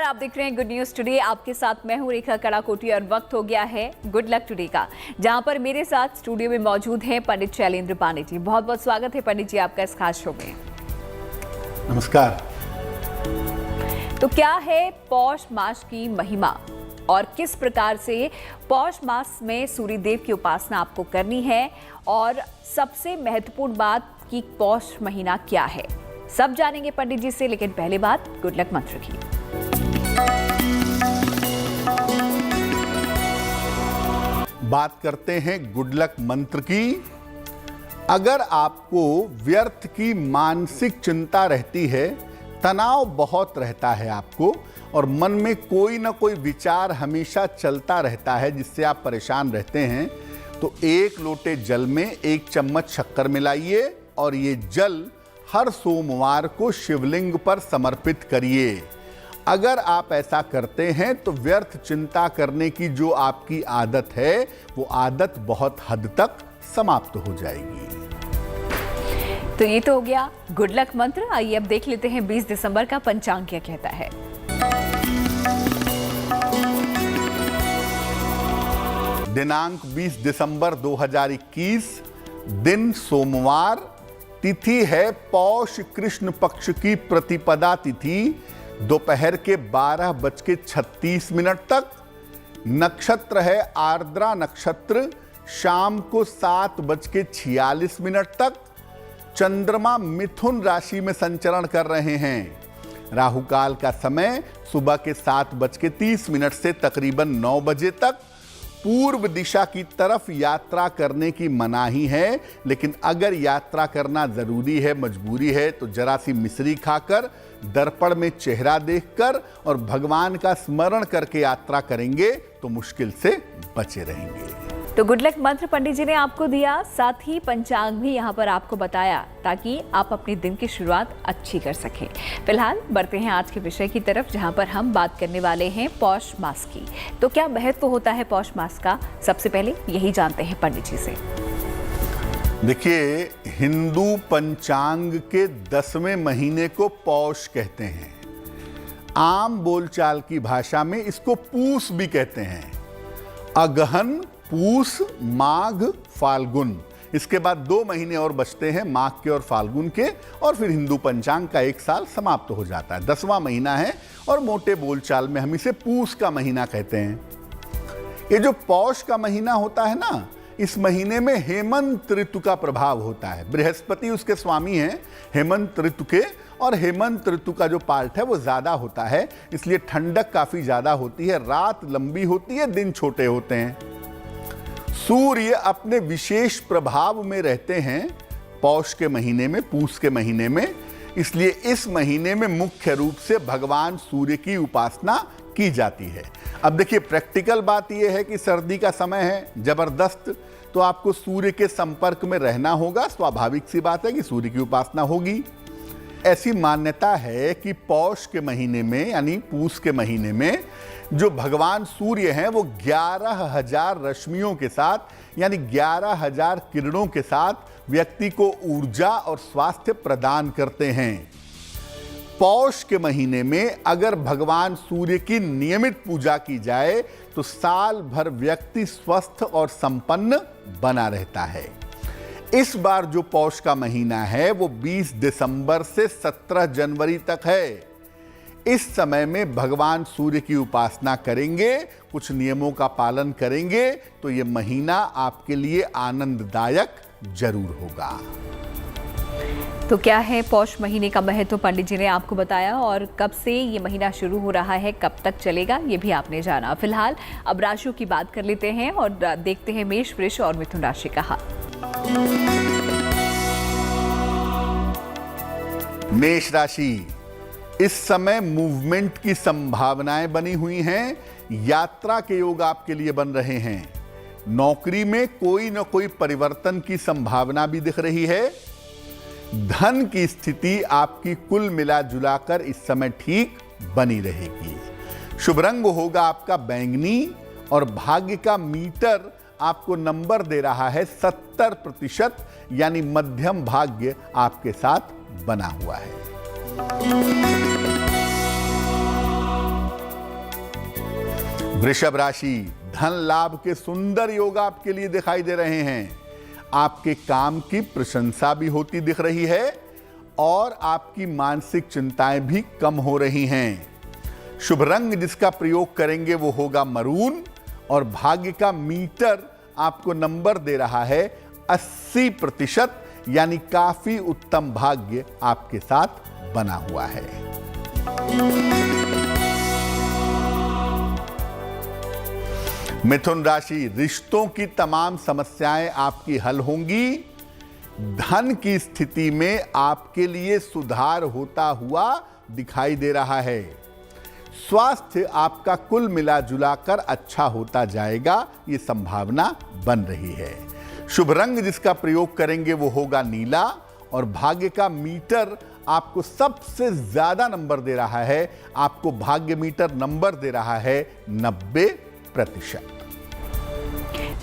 आप देख रहे हैं गुड न्यूज टुडे। आपके साथ मैं हूं रेखा कड़ाकोटी और वक्त हो गया है गुड लक टुडे का, जहां पर मेरे साथ स्टूडियो में मौजूद हैं पंडित शैलेंद्र पांडे जी। बहुत बहुत स्वागत है पंडित जी आपका इस खास शो में। नमस्कार। तो क्या है पौष मास की महिमा और किस प्रकार से पौष मास में सूर्य देव की उपासना आपको करनी है, और सबसे महत्वपूर्ण बात कि पौष महीना क्या है, सब जानेंगे पंडित जी से। लेकिन पहले बात गुड लक मंत्र की। बात करते हैं गुड लक मंत्र की। अगर आपको व्यर्थ की मानसिक चिंता रहती है, तनाव बहुत रहता है आपको, और मन में कोई ना कोई विचार हमेशा चलता रहता है जिससे आप परेशान रहते हैं, तो 1 लोटे जल में 1 चम्मच शक्कर मिलाइए और ये जल हर सोमवार को शिवलिंग पर समर्पित करिए। अगर आप ऐसा करते हैं तो व्यर्थ चिंता करने की जो आपकी आदत है वो आदत बहुत हद तक समाप्त हो जाएगी। तो ये तो हो गया गुड लक मंत्र। आइए अब देख लेते हैं 20 दिसंबर का पंचांग क्या कहता है। दिनांक 20 दिसंबर 2021, दिन सोमवार, तिथि है पौष कृष्ण पक्ष की प्रतिपदा तिथि, दोपहर के 12:36 तक। नक्षत्र है आर्द्रा नक्षत्र, शाम को 7:46 तक। चंद्रमा मिथुन राशि में संचरण कर रहे हैं। राहु काल का समय सुबह के 7:30 से तकरीबन 9 बजे तक। पूर्व दिशा की तरफ यात्रा करने की मनाही है, लेकिन अगर यात्रा करना जरूरी है, मजबूरी है, तो जरा सी मिश्री खाकर, दर्पण में चेहरा देखकर और भगवान का स्मरण करके यात्रा करेंगे तो मुश्किल से बचे रहेंगे। तो गुड लक मंत्र पंडित जी ने आपको दिया, साथ ही पंचांग भी यहाँ पर आपको बताया ताकि आप अपने दिन की शुरुआत अच्छी कर सकें। फिलहाल बढ़ते हैं आज के विषय की तरफ, जहाँ पर हम बात करने वाले हैं पौष मास की। तो क्या महत्व होता है पौष मास का, सबसे पहले यही जानते हैं पंडित जी से। देखिए, हिंदू पंचांग के 10वें महीने को पौष कहते हैं। आम बोलचाल की भाषा में इसको पूस भी कहते हैं। अगहन, पूस, माघ, फाल्गुन, इसके बाद 2 महीने और बचते हैं, माघ के और फाल्गुन के, और फिर हिंदू पंचांग का 1 साल समाप्त हो जाता है। 10वां महीना है और मोटे बोलचाल में हम इसे पूस का महीना कहते हैं। ये जो पौष का महीना होता है ना, इस महीने में हेमंत ऋतु का प्रभाव होता है। बृहस्पति उसके स्वामी हैं हेमंत ऋतु के, और हेमंत ऋतु का जो पार्ट है वो ज्यादा होता है, इसलिए ठंडक काफी ज्यादा होती है, रात लंबी होती है, दिन छोटे होते हैं। सूर्य अपने विशेष प्रभाव में रहते हैं पौष के महीने में, पूस के महीने में, इसलिए इस महीने में मुख्य रूप से भगवान सूर्य की उपासना की जाती है। अब देखिए, प्रैक्टिकल बात यह है कि सर्दी का समय है जबरदस्त, तो आपको सूर्य के संपर्क में रहना होगा। स्वाभाविक सी बात है कि सूर्य की उपासना होगी। ऐसी मान्यता है कि पौष के महीने में यानी पूस के महीने में जो भगवान सूर्य हैं वो 11,000 रश्मियों के साथ यानी 11,000 किरणों के साथ व्यक्ति को ऊर्जा और स्वास्थ्य प्रदान करते हैं। पौष के महीने में अगर भगवान सूर्य की नियमित पूजा की जाए तो साल भर व्यक्ति स्वस्थ और संपन्न बना रहता है। इस बार जो पौष का महीना है वो 20 दिसंबर से 17 जनवरी तक है। इस समय में भगवान सूर्य की उपासना करेंगे, कुछ नियमों का पालन करेंगे, तो ये महीना आपके लिए आनंददायक जरूर होगा। तो क्या है पौष महीने का महत्व, पंडित जी ने आपको बताया, और कब से ये महीना शुरू हो रहा है, कब तक चलेगा, ये भी आपने जाना। फिलहाल अब राशियों की बात कर लेते हैं और देखते हैं मेष, वृष और मिथुन राशि का हाल। मेष राशि, इस समय मूवमेंट की संभावनाएं बनी हुई हैं। यात्रा के योग आपके लिए बन रहे हैं। नौकरी में कोई न कोई परिवर्तन की संभावना भी दिख रही है। धन की स्थिति आपकी कुल मिला जुलाकर इस समय ठीक बनी रहेगी। शुभ रंग होगा आपका बैंगनी, और भाग्य का मीटर आपको नंबर दे रहा है 70%, यानी मध्यम भाग्य आपके साथ बना हुआ है। वृषभ राशि, धन लाभ के सुंदर योग आपके लिए दिखाई दे रहे हैं। आपके काम की प्रशंसा भी होती दिख रही है और आपकी मानसिक चिंताएं भी कम हो रही हैं। शुभ रंग जिसका प्रयोग करेंगे वो होगा मरून और भाग्य का मीटर आपको नंबर दे रहा है 80%, यानी काफी उत्तम भाग्य आपके साथ बना हुआ है। मिथुन राशि, रिश्तों की तमाम समस्याएं आपकी हल होंगी। धन की स्थिति में आपके लिए सुधार होता हुआ दिखाई दे रहा है। स्वास्थ्य आपका कुल मिला जुला कर अच्छा होता जाएगा, ये संभावना बन रही है। शुभ रंग जिसका प्रयोग करेंगे वो होगा नीला और भाग्य का मीटर आपको सबसे ज्यादा नंबर दे रहा है। आपको भाग्य मीटर नंबर दे रहा है 90%।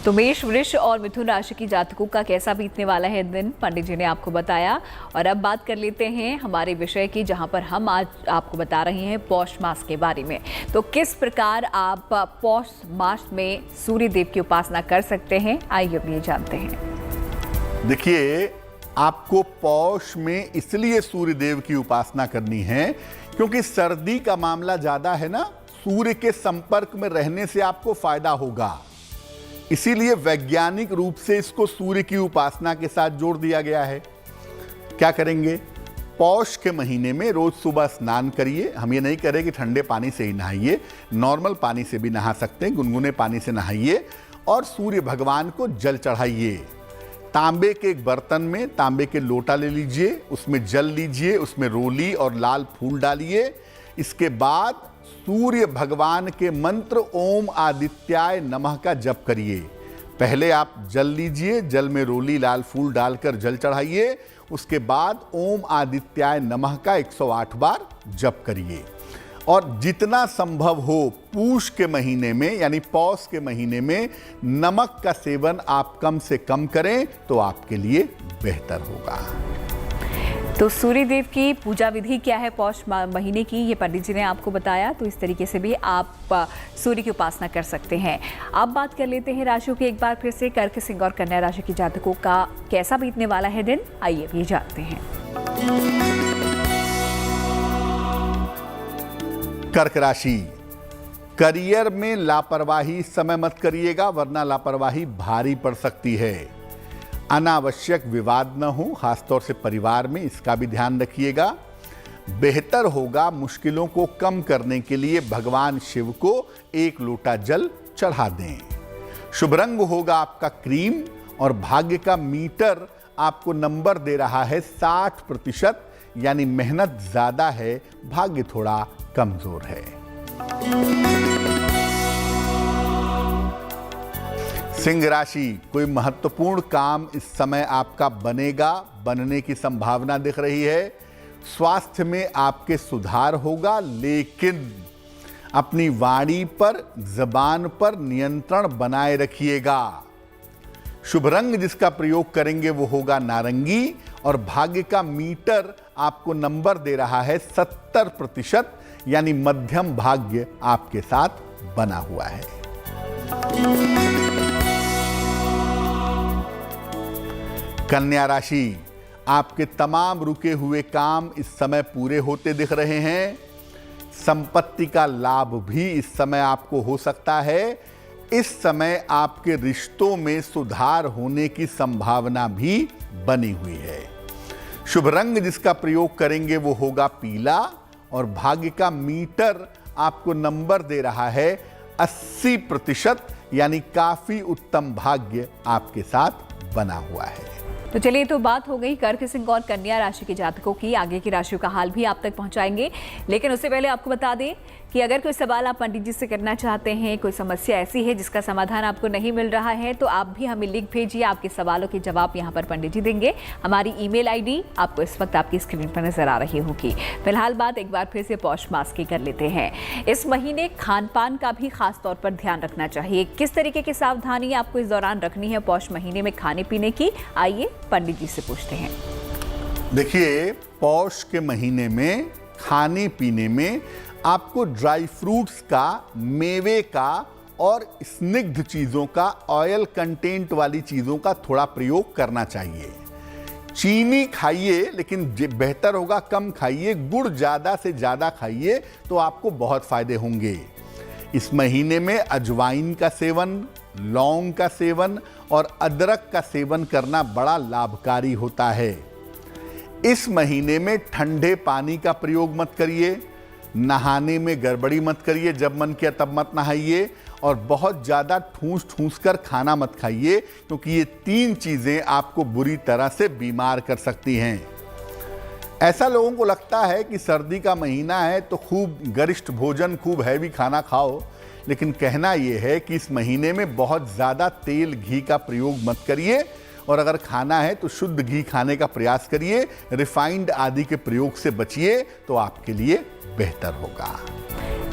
तो मेष, वृष और मिथुन राशि की जातकों का कैसा बीतने वाला है दिन, पंडित जी ने आपको बताया। और अब बात कर लेते हैं हमारे विषय की, जहां पर हम आज आपको बता रहे हैं पौष मास के बारे में। तो किस प्रकार आप पौष मास में सूर्य देव की उपासना कर सकते हैं, आइए अब ये जानते हैं। देखिए, आपको पौष में इसलिए सूर्य देव की उपासना करनी है क्योंकि सर्दी का मामला ज्यादा है ना, सूर्य के संपर्क में रहने से आपको फायदा होगा। इसीलिए वैज्ञानिक रूप से इसको सूर्य की उपासना के साथ जोड़ दिया गया है। क्या करेंगे? पौष के महीने में रोज सुबह स्नान करिए। हम ये नहीं कह रहे कि ठंडे पानी से ही नहाइए, नॉर्मल पानी से भी नहा सकते हैं, गुनगुने पानी से नहाइए और सूर्य भगवान को जल चढ़ाइए। तांबे के एक बर्तन में तांबे के लोटा ले लीजिए, उसमें जल लीजिए, उसमें रोली और लाल फूल डालिए। इसके बाद सूर्य भगवान के मंत्र ओम आदित्याय नमः का जप करिए। पहले आप जल लीजिए, जल में रोली लाल फूल डालकर जल चढ़ाइए। उसके बाद ओम आदित्याय नमः का 108 बार जप करिए। और जितना संभव हो पूष के महीने में यानी पौष के महीने में नमक का सेवन आप कम से कम करें तो आपके लिए बेहतर होगा। तो सूर्य देव की पूजा विधि क्या है पौष महीने की, ये पंडित जी ने आपको बताया। तो इस तरीके से भी आप सूर्य की उपासना कर सकते हैं। अब बात कर लेते हैं राशियों की एक बार फिर से। कर्क, सिंह और कन्या राशि की जातकों का कैसा बीतने वाला है दिन, आइए भी जानते हैं। कर्क राशि, करियर में लापरवाही इस समय मत करिएगा वरना लापरवाही भारी पड़ सकती है। अनावश्यक विवाद न हो, खासतौर से परिवार में, इसका भी ध्यान रखिएगा। बेहतर होगा मुश्किलों को कम करने के लिए भगवान शिव को एक लोटा जल चढ़ा दें। शुभ रंग होगा आपका क्रीम और भाग्य का मीटर आपको नंबर दे रहा है 60%, यानी मेहनत ज्यादा है, भाग्य थोड़ा कमजोर है। सिंह राशि, कोई महत्वपूर्ण काम इस समय आपका बनेगा, बनने की संभावना दिख रही है। स्वास्थ्य में आपके सुधार होगा, लेकिन अपनी वाणी पर, जबान पर नियंत्रण बनाए रखिएगा। शुभ रंग जिसका प्रयोग करेंगे वो होगा नारंगी और भाग्य का मीटर आपको नंबर दे रहा है 70%, यानी मध्यम भाग्य आपके साथ बना हुआ है। कन्या राशि, आपके तमाम रुके हुए काम इस समय पूरे होते दिख रहे हैं। संपत्ति का लाभ भी इस समय आपको हो सकता है। इस समय आपके रिश्तों में सुधार होने की संभावना भी बनी हुई है। शुभ रंग जिसका प्रयोग करेंगे वो होगा पीला और भाग्य का मीटर आपको नंबर दे रहा है 80%, यानी काफी उत्तम भाग्य आपके साथ बना हुआ है। तो चलिए, तो बात हो गई कर्क, सिंह और कन्या राशि के जातकों की। आगे की राशियों का हाल भी आप तक पहुंचाएंगे, लेकिन उससे पहले आपको बता दें कि अगर कोई सवाल आप पंडित जी से करना चाहते हैं, कोई समस्या ऐसी है जिसका समाधान आपको नहीं मिल रहा है, तो आप भी हमें लिख भेजिए। आपके सवालों के जवाब यहाँ पर पंडित जी देंगे। हमारी ईमेल आईडी आपको इस वक्त आपकी स्क्रीन पर नजर आ रही होगी। फिलहाल बात एक बार फिर से पौष मास की कर लेते हैं। इस महीने खान पान का भी खास तौर पर ध्यान रखना चाहिए। किस तरीके की सावधानी आपको इस दौरान रखनी है पौष महीने में खाने पीने की, आइए पंडित जी से पूछते हैं। देखिए, पौष के महीने में खाने पीने में आपको ड्राई फ्रूट्स का, मेवे का और स्निग्ध चीज़ों का, ऑयल कंटेंट वाली चीज़ों का थोड़ा प्रयोग करना चाहिए। चीनी खाइए, लेकिन बेहतर होगा कम खाइए। गुड़ ज़्यादा से ज़्यादा खाइए तो आपको बहुत फायदे होंगे। इस महीने में अजवाइन का सेवन, लौंग का सेवन और अदरक का सेवन करना बड़ा लाभकारी होता है। इस महीने में ठंडे पानी का प्रयोग मत करिए, नहाने में गड़बड़ी मत करिए, जब मन किया तब मत नहाइए, और बहुत ज़्यादा ठूस ठूस कर खाना मत खाइए, क्योंकि ये 3 चीज़ें आपको बुरी तरह से बीमार कर सकती हैं। ऐसा लोगों को लगता है कि सर्दी का महीना है तो खूब गरिष्ठ भोजन, खूब हैवी खाना खाओ, लेकिन कहना यह है कि इस महीने में बहुत ज़्यादा तेल घी का प्रयोग मत करिए, और अगर खाना है तो शुद्ध घी खाने का प्रयास करिए। रिफाइंड आदि के प्रयोग से बचिए तो आपके लिए बेहतर होगा।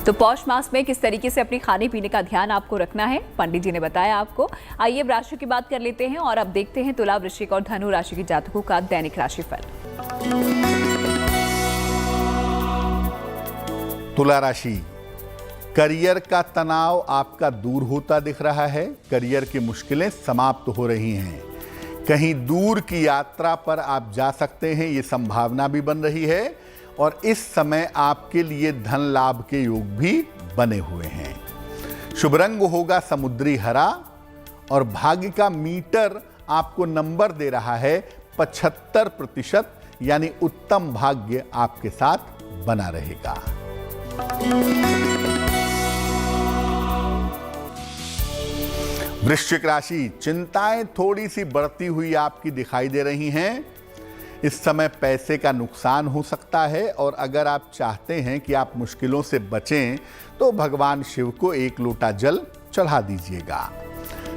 तो पौष मास में किस तरीके से अपने खाने पीने का ध्यान आपको रखना है, पंडित जी ने बताया आपको। आइए अब राशि की बात कर लेते हैं और अब देखते हैं तुला, वृश्चिक और धनु राशि के जातकों का दैनिक राशिफल। तुला राशि, करियर का तनाव आपका दूर होता दिख रहा है। करियर की मुश्किलें समाप्त हो रही हैं। कहीं दूर की यात्रा पर आप जा सकते हैं, ये संभावना भी बन रही है, और इस समय आपके लिए धन लाभ के योग भी बने हुए हैं। शुभ रंग होगा समुद्री हरा, और भाग्य का मीटर आपको नंबर दे रहा है 75%, यानी उत्तम भाग्य आपके साथ बना रहेगा। वृश्चिक राशि, चिंताएं थोड़ी सी बढ़ती हुई आपकी दिखाई दे रही हैं। इस समय पैसे का नुकसान हो सकता है, और अगर आप चाहते हैं कि आप मुश्किलों से बचें तो भगवान शिव को 1 लोटा जल चढ़ा दीजिएगा।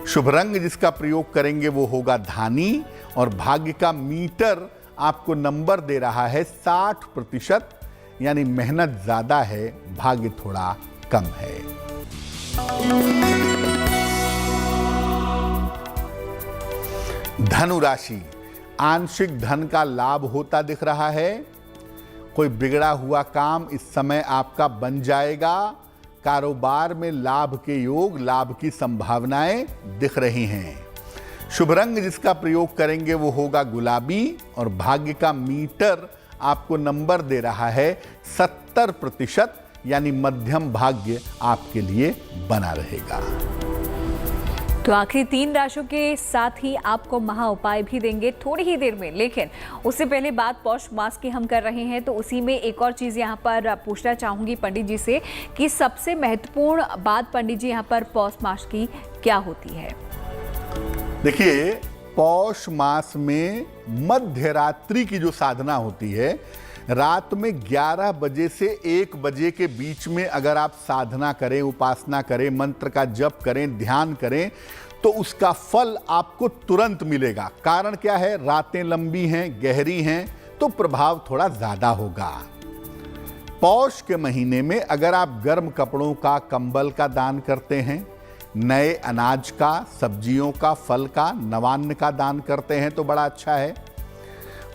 शुभ रंग जिसका प्रयोग करेंगे वो होगा धानी, और भाग्य का मीटर आपको नंबर दे रहा है 60%, यानी मेहनत ज्यादा है, भाग्य थोड़ा कम है। धनु राशि, आंशिक धन का लाभ होता दिख रहा है। कोई बिगड़ा हुआ काम इस समय आपका बन जाएगा। कारोबार में लाभ के योग, लाभ की संभावनाएं दिख रही हैं। शुभ रंग जिसका प्रयोग करेंगे वो होगा गुलाबी, और भाग्य का मीटर आपको नंबर दे रहा है 70%, यानी मध्यम भाग्य आपके लिए बना रहेगा। तो आखिरी 3 राशियों के साथ ही आपको महा उपाय भी देंगे थोड़ी ही देर में, लेकिन उससे पहले बात पौष मास की हम कर रहे हैं, तो उसी में एक और चीज़ यहाँ पर पूछना चाहूँगी पंडित जी से कि सबसे महत्वपूर्ण बात पंडित जी यहाँ पर पौष मास की क्या होती है? देखिए, पौष मास में मध्य रात्रि की जो साधना होती है, रात में 11 बजे से 1 बजे के बीच में अगर आप साधना करें, उपासना करें, मंत्र का जप करें, ध्यान करें, तो उसका फल आपको तुरंत मिलेगा। कारण क्या है? रातें लंबी हैं, गहरी हैं, तो प्रभाव थोड़ा ज्यादा होगा। पौष के महीने में अगर आप गर्म कपड़ों का, कंबल का दान करते हैं, नए अनाज का, सब्जियों का, फल का, नवान्न का दान करते हैं तो बड़ा अच्छा है।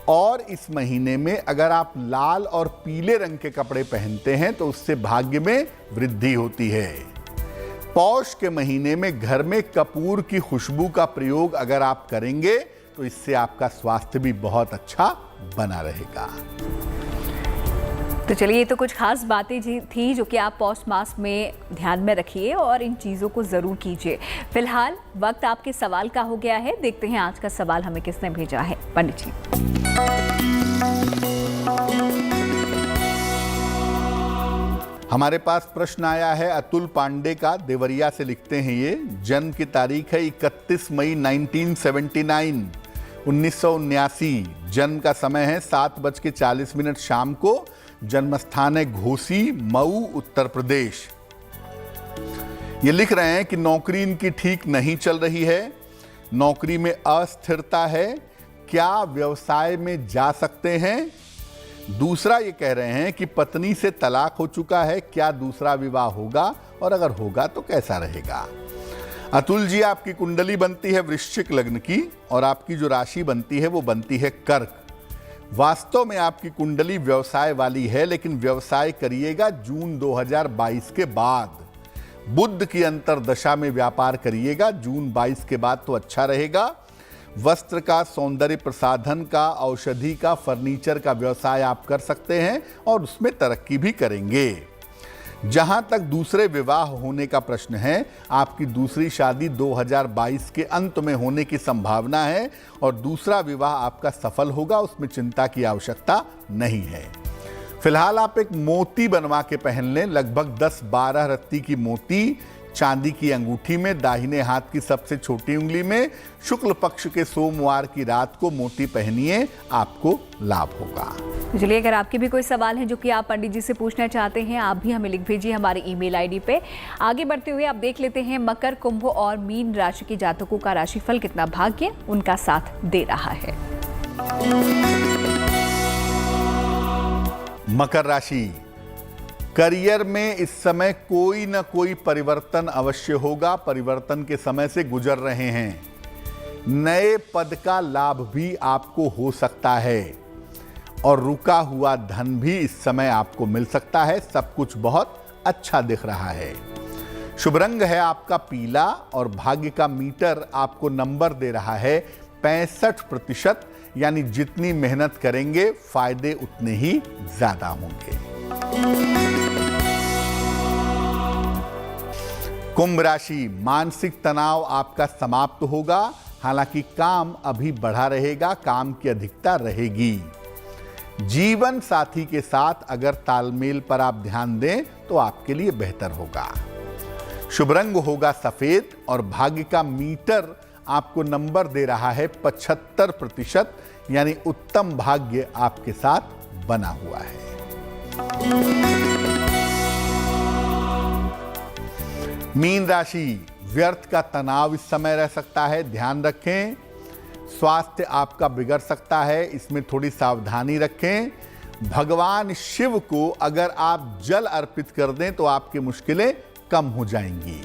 और इस महीने में अगर आप लाल और पीले रंग के कपड़े पहनते हैं तो उससे भाग्य में वृद्धि होती है। पौष के महीने में घर में कपूर की खुशबू का प्रयोग अगर आप करेंगे तो इससे आपका स्वास्थ्य भी बहुत अच्छा बना रहेगा। तो चलिए, ये तो कुछ खास बातें थी जो कि आप पौष मास में ध्यान में रखिए और इन चीज़ों को ज़रूर कीजिए। फिलहाल वक्त आपके सवाल का हो गया है, देखते हैं आज का सवाल हमें किसने भेजा है। पंडित जी, हमारे पास प्रश्न आया है अतुल पांडे का, देवरिया से लिखते हैं ये। जन्म की तारीख है 31 मई 1979। जन्म का समय है 7:40 शाम को। जन्म स्थान है घोसी, मऊ, उत्तर प्रदेश। ये लिख रहे हैं कि नौकरी इनकी ठीक नहीं चल रही है, नौकरी में अस्थिरता है, क्या व्यवसाय में जा सकते हैं? दूसरा ये कह रहे हैं कि पत्नी से तलाक हो चुका है, क्या दूसरा विवाह होगा, और अगर होगा तो कैसा रहेगा? अतुल जी, आपकी कुंडली बनती है वृश्चिक लग्न की, और आपकी जो राशि बनती है वो बनती है कर्क। वास्तव में आपकी कुंडली व्यवसाय वाली है, लेकिन व्यवसाय करिएगा जून 2022 के बाद। बुध की अंतरदशा में व्यापार करिएगा। जून 22 के बाद तो अच्छा रहेगा। वस्त्र का, सौंदर्य प्रसाधन का, औषधि का, फर्नीचर का व्यवसाय आप कर सकते हैं और उसमें तरक्की भी करेंगे। जहां तक दूसरे विवाह होने का प्रश्न है, आपकी दूसरी शादी 2022 के अंत में होने की संभावना है और दूसरा विवाह आपका सफल होगा, उसमें चिंता की आवश्यकता नहीं है। फिलहाल आप एक मोती बनवा के पहन लें, लगभग 10-12 रत्ती की मोती चांदी की अंगूठी में, दाहिने हाथ की सबसे छोटी उंगली में। शुक्ल पक्ष के सोमवार की रात को मोती पहनिए, आपको लाभ होगा। चलिए, अगर आपके भी कोई सवाल हैं जो कि आप पंडित जी से पूछना चाहते हैं, आप भी हमें लिख भेजिए हमारी ईमेल आईडी पे। आगे बढ़ते हुए आप देख लेते हैं मकर, कुंभ और मीन राशि के जातकों का राशिफल कितना भाग्य उनका साथ दे रहा है। मकर राशि, करियर में इस समय कोई ना कोई परिवर्तन अवश्य होगा। परिवर्तन के समय से गुजर रहे हैं। नए पद का लाभ भी आपको हो सकता है और रुका हुआ धन भी इस समय आपको मिल सकता है। सब कुछ बहुत अच्छा दिख रहा है। शुभ रंग है आपका पीला और भाग्य का मीटर आपको नंबर दे रहा है 65%, यानी जितनी मेहनत करेंगे फायदे उतने ही ज्यादा होंगे। कुंभ राशि, मानसिक तनाव आपका समाप्त होगा। हालांकि काम अभी बढ़ा रहेगा, काम की अधिकता रहेगी। जीवन साथी के साथ अगर तालमेल पर आप ध्यान दें तो आपके लिए बेहतर होगा। शुभ रंग होगा सफेद और भाग्य का मीटर आपको नंबर दे रहा है 75%, यानी उत्तम भाग्य आपके साथ बना हुआ है। मीन राशि, व्यर्थ का तनाव इस समय रह सकता है, ध्यान रखें। स्वास्थ्य आपका बिगड़ सकता है, इसमें थोड़ी सावधानी रखें। भगवान शिव को अगर आप जल अर्पित कर दें तो आपकी मुश्किलें कम हो जाएंगी।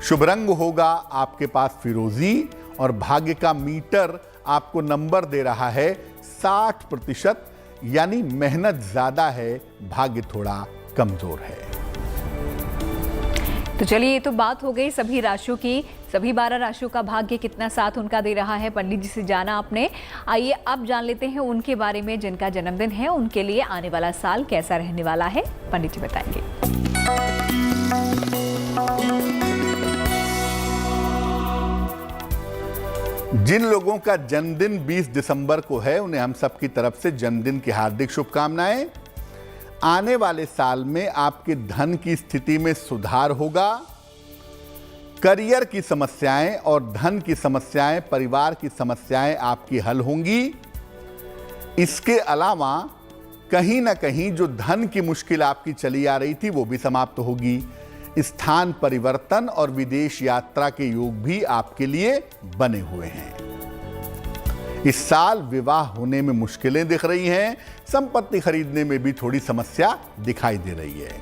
शुभ रंग होगा आपके पास फिरोजी और भाग्य का मीटर आपको नंबर दे रहा है 60%, यानी मेहनत ज्यादा है, भाग्य थोड़ा कमजोर है। तो चलिए, ये तो बात हो गई सभी राशियों की। सभी 12 राशियों का भाग्य कितना साथ उनका दे रहा है, पंडित जी से जाना आपने। आइए अब जान लेते हैं उनके बारे में, जिनका जन्मदिन है उनके लिए आने वाला साल कैसा रहने वाला है, पंडित जी बताएंगे। जिन लोगों का जन्मदिन 20 दिसंबर को है, उन्हें हम सबकी तरफ से जन्मदिन की हार्दिक शुभकामनाएं। आने वाले साल में आपके धन की स्थिति में सुधार होगा। करियर की समस्याएं और धन की समस्याएं, परिवार की समस्याएं आपकी हल होंगी। इसके अलावा कहीं ना कहीं जो धन की मुश्किल आपकी चली आ रही थी वो भी समाप्त होगी। स्थान परिवर्तन और विदेश यात्रा के योग भी आपके लिए बने हुए हैं। इस साल विवाह होने में मुश्किलें दिख रही हैं। संपत्ति खरीदने में भी थोड़ी समस्या दिखाई दे रही है।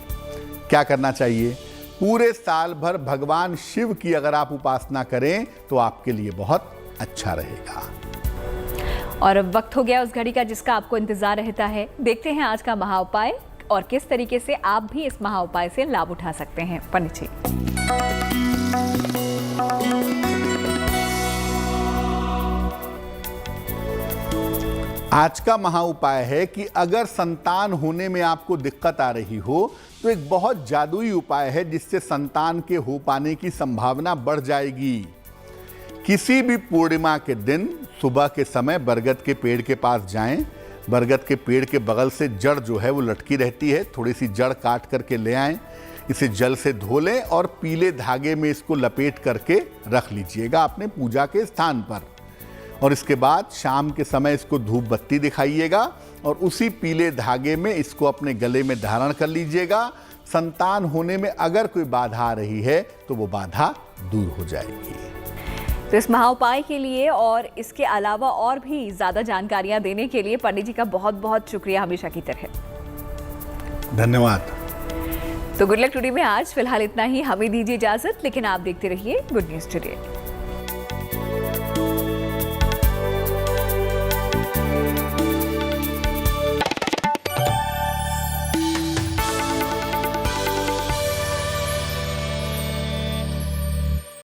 क्या करना चाहिए? पूरे साल भर भगवान शिव की अगर आप उपासना करें तो आपके लिए बहुत अच्छा रहेगा। और अब वक्त हो गया उस घड़ी का जिसका आपको इंतजार रहता है। देखते हैं आज का महा उपाय और किस तरीके से आप भी इस महा उपाय से लाभ उठा सकते हैं। पंडित जी, आज का महा उपाय है कि अगर संतान होने में आपको दिक्कत आ रही हो तो एक बहुत जादुई उपाय है जिससे संतान के हो पाने की संभावना बढ़ जाएगी। किसी भी पूर्णिमा के दिन सुबह के समय बरगद के पेड़ के पास जाएं। बरगद के पेड़ के बगल से जड़ जो है वो लटकी रहती है, थोड़ी सी जड़ काट करके ले आएं। इसे जल से धो लें और पीले धागे में इसको लपेट करके रख लीजिएगा अपने पूजा के स्थान पर। और इसके बाद शाम के समय इसको धूप बत्ती दिखाइएगा और उसी पीले धागे में इसको अपने गले में धारण कर लीजिएगा। संतान होने में अगर कोई बाधा आ रही है तो वो बाधा दूर हो जाएगी। तो इस महा उपाय के लिए और इसके अलावा और भी ज्यादा जानकारियां देने के लिए पंडित जी का बहुत बहुत शुक्रिया हमेशा की तरह। धन्यवाद। तो गुड लक टुडे में आज फिलहाल इतना ही। हमें दीजिए इजाजत, लेकिन आप देखते रहिए गुड न्यूज टुडे।